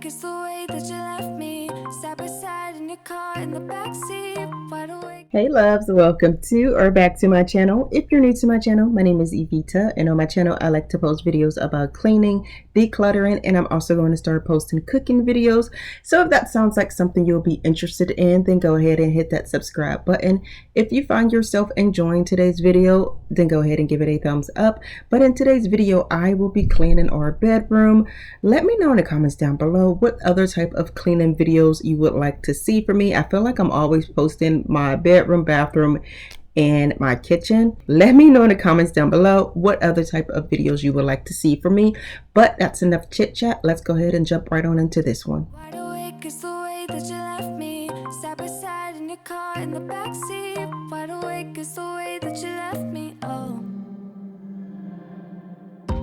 is the way that you left me, side by side in your car in the backseat, wide awake. Hey loves, welcome to or back to my channel. If you're new to my channel, my name is Evita, and on my channel I like to post videos about cleaning, decluttering, and I'm also going to start posting cooking videos. So if that sounds like something you'll be interested in, then go ahead and hit that subscribe button. If you find yourself enjoying today's video, then go ahead and give it a thumbs up. But in today's video, I will be cleaning our bedroom. Let me know in the comments down below what other type of cleaning videos you would like to see from me. I feel like I'm always posting my bedroom, bathroom, and my kitchen. Let me know in the comments down below what other type of videos you would like to see from me. But that's enough chit chat. Let's go ahead and jump right on into this one. Wide awake is the way that you left me, side by side in your car in the backseat, wide awake is the way that you left me. Oh,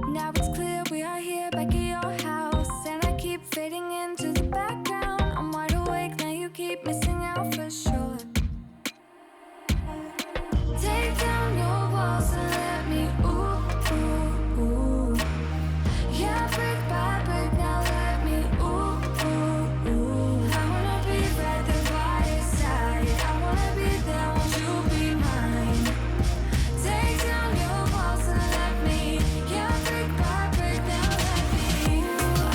now it's clear we are here back at your house, and I keep fading into the background. I'm wide awake now, you keep missing out for sure. Take down your walls and let me ooh, ooh, ooh. Yeah, brick by brick, now let me ooh, ooh, ooh. I wanna be right there by your side, I wanna be there, won't you be mine? Take down your walls and let me, yeah, brick by brick, now let me ooh,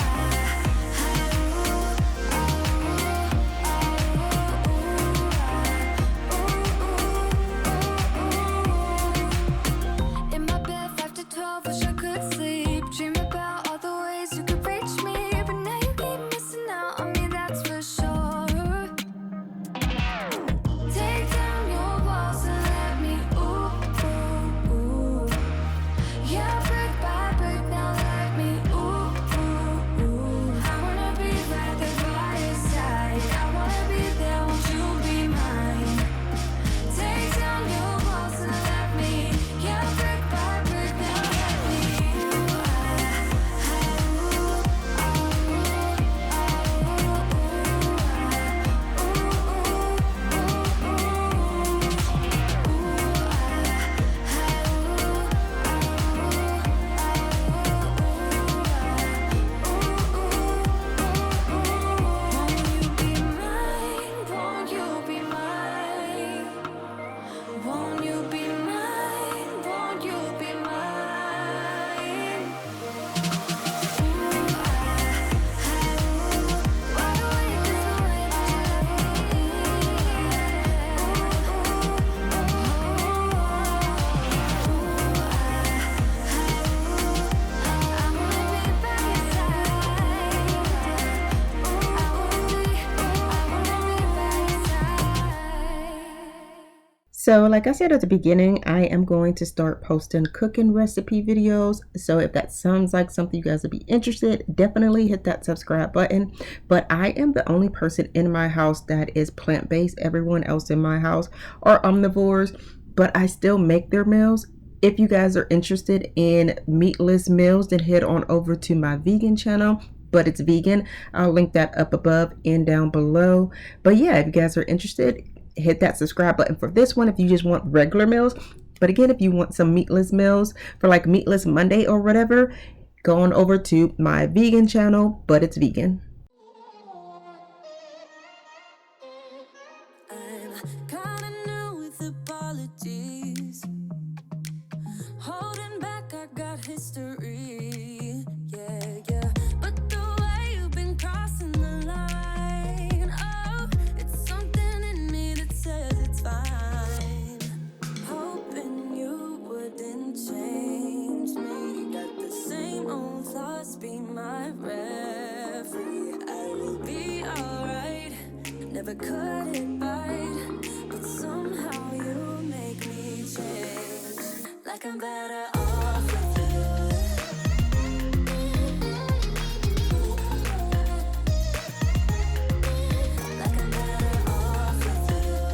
in my bed 5 to 12, wish I could sleep. Dream about all the ways you could reach me, but now you keep missing out on me, that's for sure. Take down your walls and let me ooh, ooh, ooh. Yeah, brick by brick, now let me ooh, ooh, ooh. I wanna be right there by your side, I wanna be there, won't you be mine? Take down your walls and let me, yeah, brick by brick, now let me won't you be mine? Won't you be mine? Won't you be mine? Wide awake is the way that you I wanna be by your side. I wanna be by your side. So like I said at the beginning, I am going to start posting cooking recipe videos. So if that sounds like something you guys would be interested, definitely hit that subscribe button. But I am the only person in my house that is plant-based. Everyone else in my house are omnivores, but I still make their meals. If you guys are interested in meatless meals, then head on over to my vegan channel. But it's vegan. I'll link that up above and down below. But yeah, if you guys are interested, hit that subscribe button for this one if you just want regular meals. But again, if you want some meatless meals for like Meatless Monday or whatever, go on over to my vegan channel, but it's vegan. I'm kinda new with apologies. Holding back, I got history. Yeah, yeah. But the way you've been crossing the line, oh, it's something in me that says it's fine. Hoping you wouldn't change me. Got the same old thoughts, be my referee. I will be alright. Never cut it right, but somehow you make me change. Like I'm better off with you. Like I'm better off with you.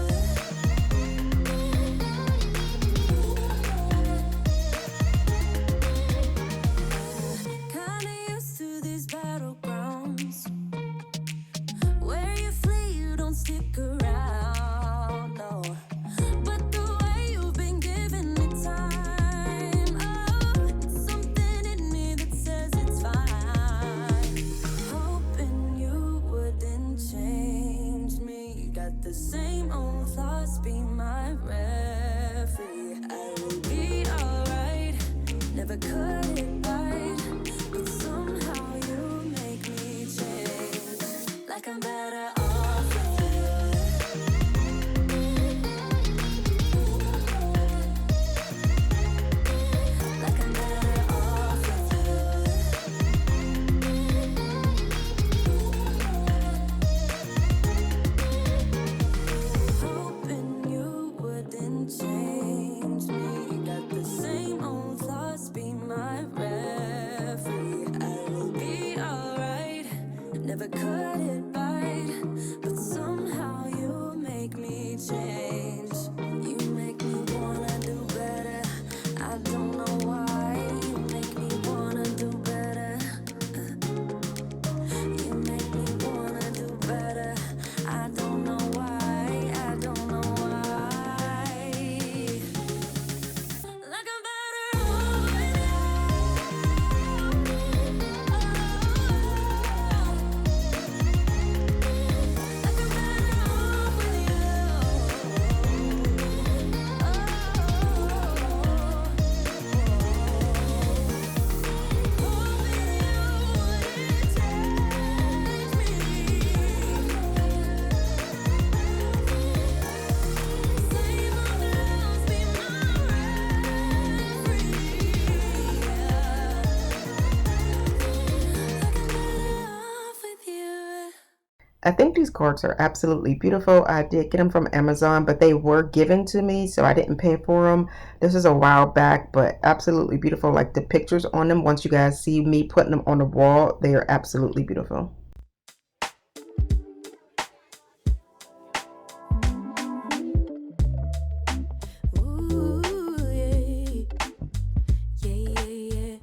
Kinda used to these battlegrounds where you flee, you don't stick around, no. But the way you've been giving me time, Never cut it right, but somehow you make me change. Like I'm better off with you. Like I'm better off with you. Hoping you wouldn't change me. Got the same old thoughts, be my referee. I will be alright. Never cut it right, but somehow you make me change. You make me wanna do better. I don't know why. You make me wanna do better. You make me wanna do better. I don't know why. I don't know why. Like I'm better off with you. Like I'm better off with you. I think these cards are absolutely beautiful. I did get them from Amazon, but they were given to me, so I didn't pay for them. This is a while back, but absolutely beautiful. Like the pictures on them, once you guys see me putting them on the wall, they are absolutely beautiful. Ooh, yeah. Yeah, yeah, yeah.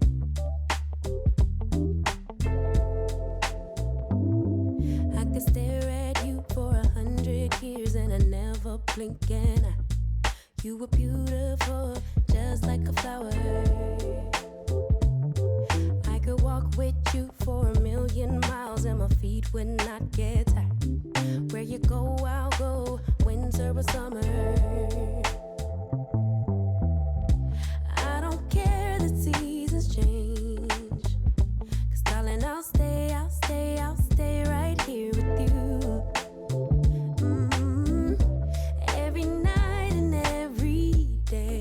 I could stare at you for 100 years and I never blink an eye. You were beautiful, just like a flower. I could walk with you for 1,000,000 miles and my feet would not get tired. Where you go, I'll go, winter or summer. I don't care the seasons change. 'Cause darling, I'll stay right here with you. Every night and every day.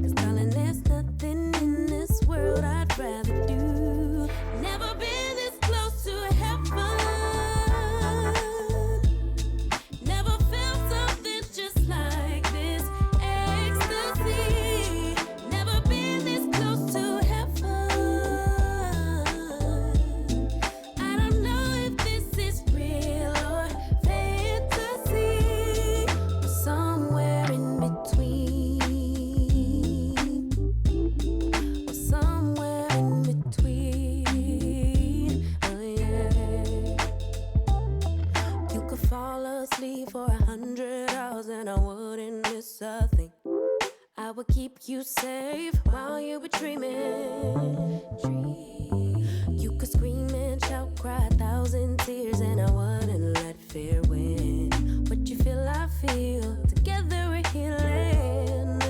'Cause darling, there's nothing in this world I'd rather do. Never been this close to heaven. Never felt something just like this. Ecstasy. Never been this close to heaven. I don't know if this is real or fantasy, or somewhere in between. Or somewhere in between. Oh yeah. You could fall asleep for 100 hours and I wouldn't miss a thing. I would keep you safe while you were dreaming. You could scream and shout, cry 1,000 tears, and I wouldn't let fear win. What you feel, I feel. Together we're healing.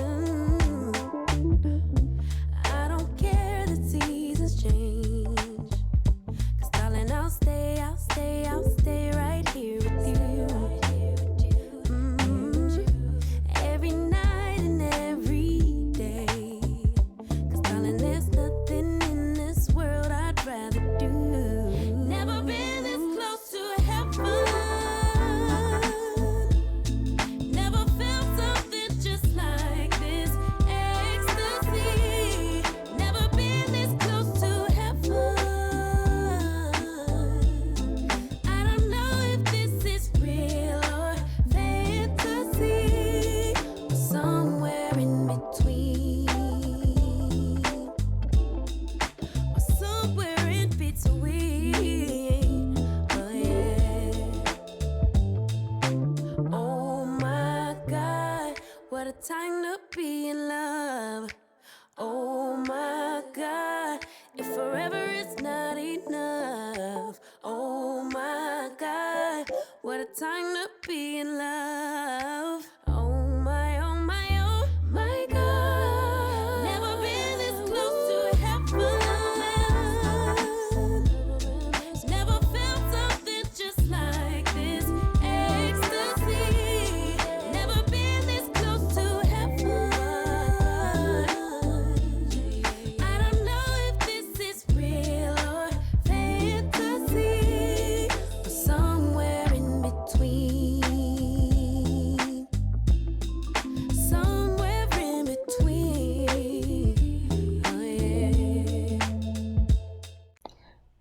I don't care the seasons change. 'Cause darling, I'll stay right here with you. Every night and every day. 'Cause darling, there's nothing in this world I'd rather do. Never been this close to heaven.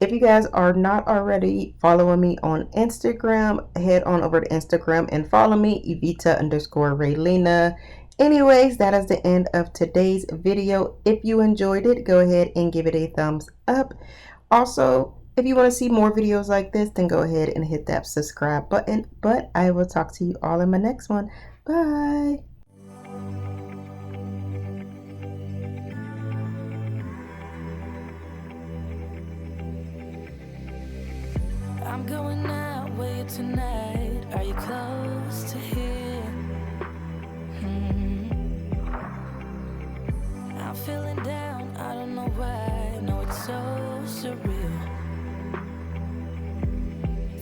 If you guys are not already following me on Instagram, head on over to Instagram and follow me, Evita_Raylena. Anyways, that is the end of today's video. If you enjoyed it, go ahead and give it a thumbs up. Also, if you want to see more videos like this, then go ahead and hit that subscribe button. But I will talk to you all in my next one. Bye. I'm going out with you tonight. Are you close to here? I'm feeling down, I don't know why. No, it's so surreal.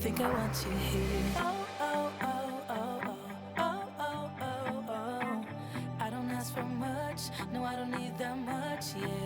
Think I want you here. Oh, oh, oh, oh, oh, oh, oh, oh, oh. I don't ask for much, no, I don't need that much, yeah.